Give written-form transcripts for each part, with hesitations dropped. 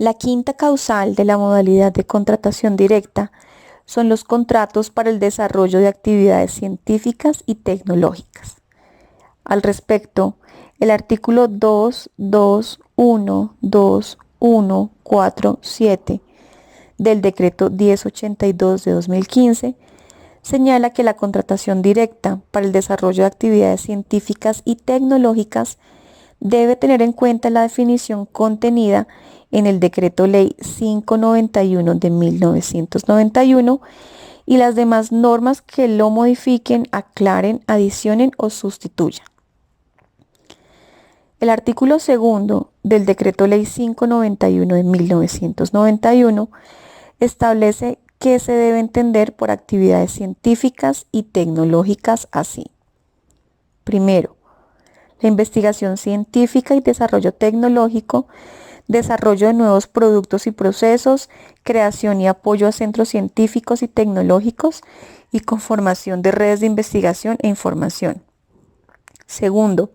La quinta causal de la modalidad de contratación directa son los contratos para el desarrollo de actividades científicas y tecnológicas. Al respecto, el artículo 2.2.1.2.1.4.7 del Decreto 1082 de 2015 señala que la contratación directa para el desarrollo de actividades científicas y tecnológicas debe tener en cuenta la definición contenida en el Decreto Ley 591 de 1991 y las demás normas que lo modifiquen, aclaren, adicionen o sustituyan. El artículo segundo del Decreto Ley 591 de 1991 establece que se debe entender por actividades científicas y tecnológicas así. Primero, la investigación científica y desarrollo tecnológico, desarrollo de nuevos productos y procesos, creación y apoyo a centros científicos y tecnológicos y conformación de redes de investigación e información. Segundo,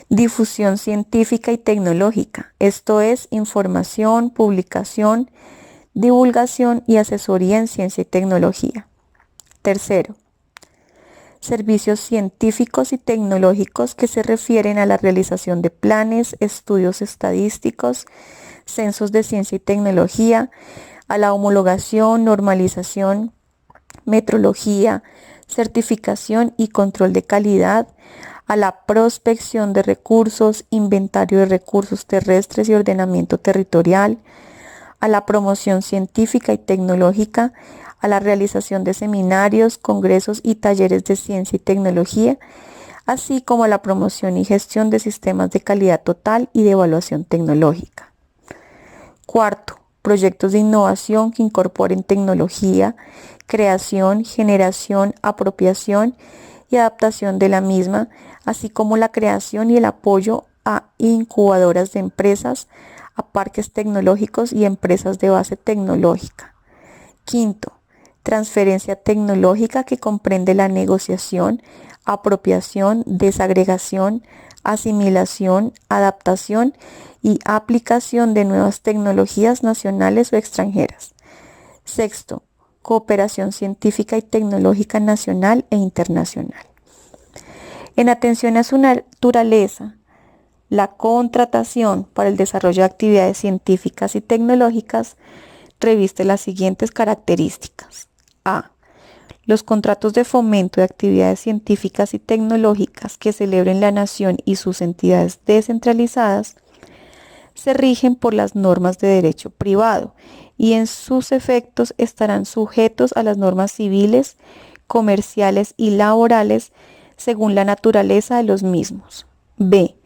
difusión científica y tecnológica, esto es información, publicación, divulgación y asesoría en ciencia y tecnología. Tercero, servicios científicos y tecnológicos que se refieren a la realización de planes, estudios estadísticos, censos de ciencia y tecnología, a la homologación, normalización, metrología, certificación y control de calidad, a la prospección de recursos, inventario de recursos terrestres y ordenamiento territorial, a la promoción científica y tecnológica, a la realización de seminarios, congresos y talleres de ciencia y tecnología, así como a la promoción y gestión de sistemas de calidad total y de evaluación tecnológica. Cuarto, proyectos de innovación que incorporen tecnología, creación, generación, apropiación y adaptación de la misma, así como la creación y el apoyo a incubadoras de empresas, a parques tecnológicos y empresas de base tecnológica. Quinto, transferencia tecnológica que comprende la negociación, apropiación, desagregación, asimilación, adaptación y aplicación de nuevas tecnologías nacionales o extranjeras. Sexto, cooperación científica y tecnológica nacional e internacional. En atención a su naturaleza, la contratación para el desarrollo de actividades científicas y tecnológicas reviste las siguientes características. A. Los contratos de fomento de actividades científicas y tecnológicas que celebren la nación y sus entidades descentralizadas se rigen por las normas de derecho privado y en sus efectos estarán sujetos a las normas civiles, comerciales y laborales según la naturaleza de los mismos. B.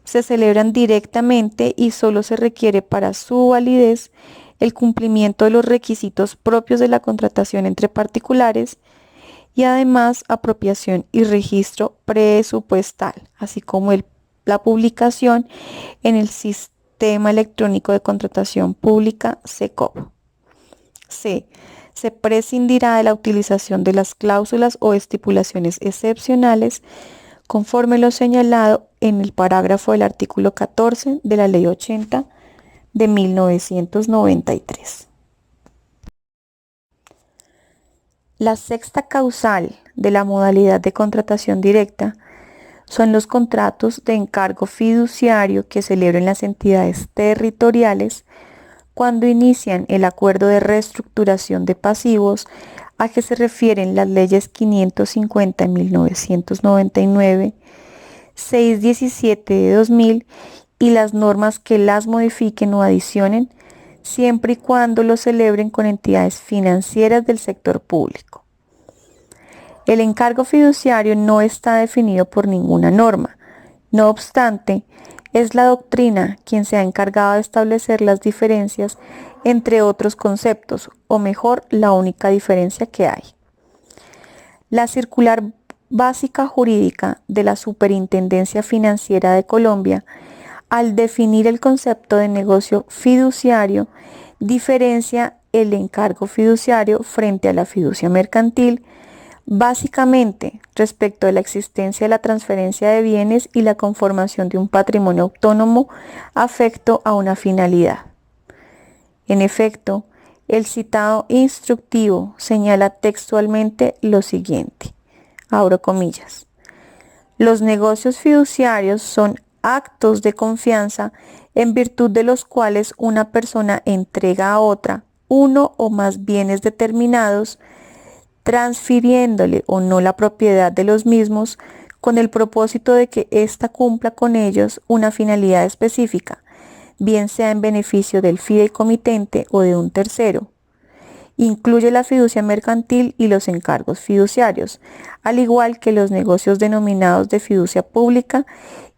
Se celebran directamente y solo se requiere para su validez el cumplimiento de los requisitos propios de la contratación entre particulares y además apropiación y registro presupuestal, así como la publicación en el Sistema Electrónico de Contratación Pública, SECOP. C. Se prescindirá de la utilización de las cláusulas o estipulaciones excepcionales conforme lo señalado en el parágrafo del artículo 14 de la Ley 80 de 1993. La sexta causal de la modalidad de contratación directa son los contratos de encargo fiduciario que celebran las entidades territoriales cuando inician el acuerdo de reestructuración de pasivos a que se refieren las leyes 550 de 1999, 617 de 2000 y las normas que las modifiquen o adicionen, siempre y cuando lo celebren con entidades financieras del sector público. El encargo fiduciario no está definido por ninguna norma. No obstante, es la doctrina quien se ha encargado de establecer las diferencias entre otros conceptos, o mejor, la única diferencia que hay. La circular básica jurídica de la Superintendencia Financiera de Colombia, al definir el concepto de negocio fiduciario, diferencia el encargo fiduciario frente a la fiducia mercantil, básicamente respecto de la existencia de la transferencia de bienes y la conformación de un patrimonio autónomo afecto a una finalidad. En efecto, el citado instructivo señala textualmente lo siguiente, abro comillas: los negocios fiduciarios son actos de confianza en virtud de los cuales una persona entrega a otra uno o más bienes determinados, transfiriéndole o no la propiedad de los mismos con el propósito de que ésta cumpla con ellos una finalidad específica, bien sea en beneficio del fideicomitente o de un tercero. Incluye la fiducia mercantil y los encargos fiduciarios, al igual que los negocios denominados de fiducia pública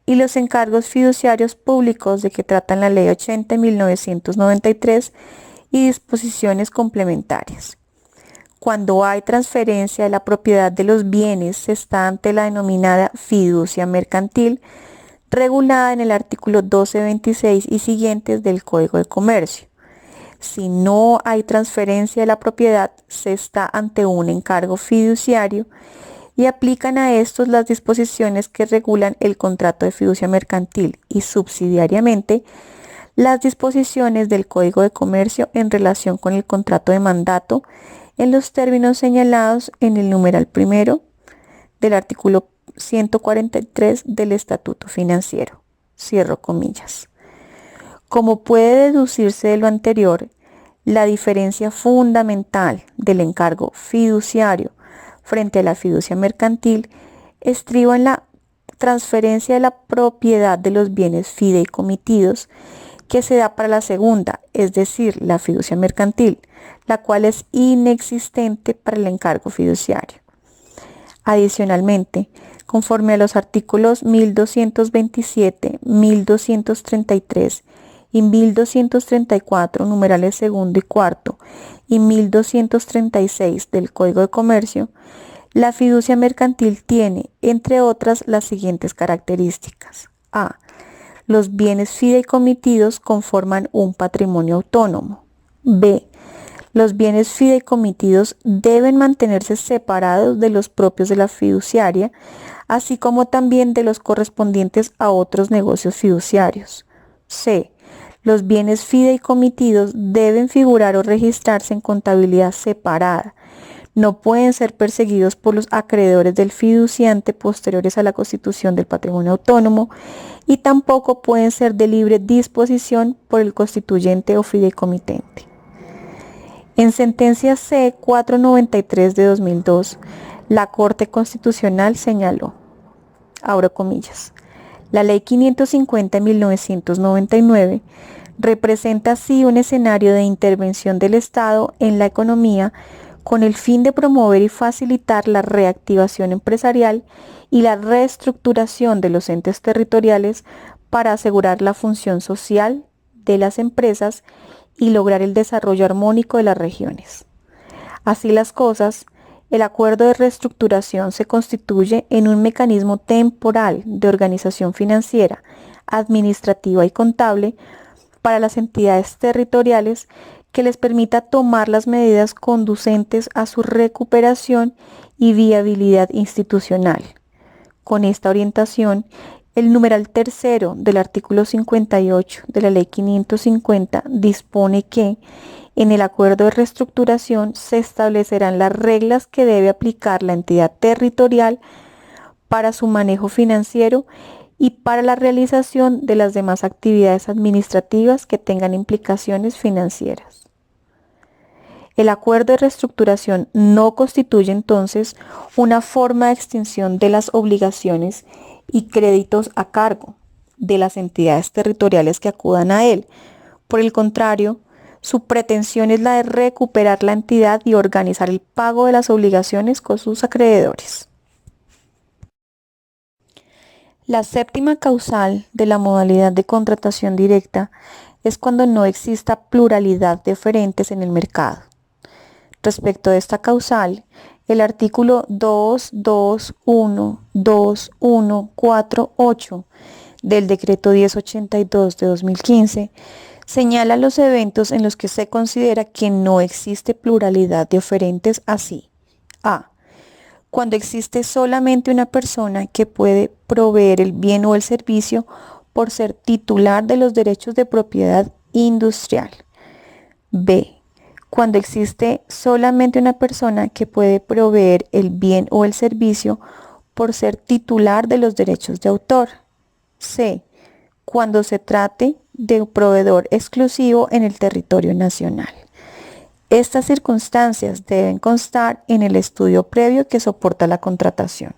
y los encargos fiduciarios públicos de que tratan la Ley 80 de 1993 y disposiciones complementarias. Cuando hay transferencia de la propiedad de los bienes, se está ante la denominada fiducia mercantil, regulada en el artículo 1226 y siguientes del Código de Comercio. Si no hay transferencia de la propiedad, se está ante un encargo fiduciario y aplican a estos las disposiciones que regulan el contrato de fiducia mercantil y subsidiariamente las disposiciones del Código de Comercio en relación con el contrato de mandato en los términos señalados en el numeral primero del artículo 143 del Estatuto Financiero. Cierro comillas. Como puede deducirse de lo anterior, la diferencia fundamental del encargo fiduciario frente a la fiducia mercantil estriba en la transferencia de la propiedad de los bienes fideicomitidos que se da para la segunda, es decir, la fiducia mercantil, la cual es inexistente para el encargo fiduciario. Adicionalmente, conforme a los artículos 1227, 1233 y 1234, numerales segundo y cuarto, y 1236 del Código de Comercio, la fiducia mercantil tiene, entre otras, las siguientes características. A. Los bienes fideicomitidos conforman un patrimonio autónomo. B. Los bienes fideicomitidos deben mantenerse separados de los propios de la fiduciaria, así como también de los correspondientes a otros negocios fiduciarios. C. Los bienes fideicomitidos deben figurar o registrarse en contabilidad separada. No pueden ser perseguidos por los acreedores del fiduciante posteriores a la constitución del patrimonio autónomo y tampoco pueden ser de libre disposición por el constituyente o fideicomitente. En sentencia C-493 de 2002, la Corte Constitucional señaló, abro comillas, la Ley 550 de 1999 representa así un escenario de intervención del Estado en la economía con el fin de promover y facilitar la reactivación empresarial y la reestructuración de los entes territoriales para asegurar la función social de las empresas y lograr el desarrollo armónico de las regiones. Así las cosas, el acuerdo de reestructuración se constituye en un mecanismo temporal de organización financiera, administrativa y contable para las entidades territoriales que les permita tomar las medidas conducentes a su recuperación y viabilidad institucional. Con esta orientación, el numeral tercero del artículo 58 de la Ley 550 dispone que en el acuerdo de reestructuración se establecerán las reglas que debe aplicar la entidad territorial para su manejo financiero y para la realización de las demás actividades administrativas que tengan implicaciones financieras. El acuerdo de reestructuración no constituye entonces una forma de extinción de las obligaciones y créditos a cargo de las entidades territoriales que acudan a él. Por el contrario, su pretensión es la de recuperar la entidad y organizar el pago de las obligaciones con sus acreedores. La séptima causal de la modalidad de contratación directa es cuando no exista pluralidad de oferentes en el mercado. Respecto de esta causal, el artículo 2212148 del Decreto 1082 de 2015 señala los eventos en los que se considera que no existe pluralidad de oferentes así. A. Cuando existe solamente una persona que puede proveer el bien o el servicio por ser titular de los derechos de propiedad industrial. B. Cuando existe solamente una persona que puede proveer el bien o el servicio por ser titular de los derechos de autor. C. Cuando se trate de un proveedor exclusivo en el territorio nacional. Estas circunstancias deben constar en el estudio previo que soporta la contratación.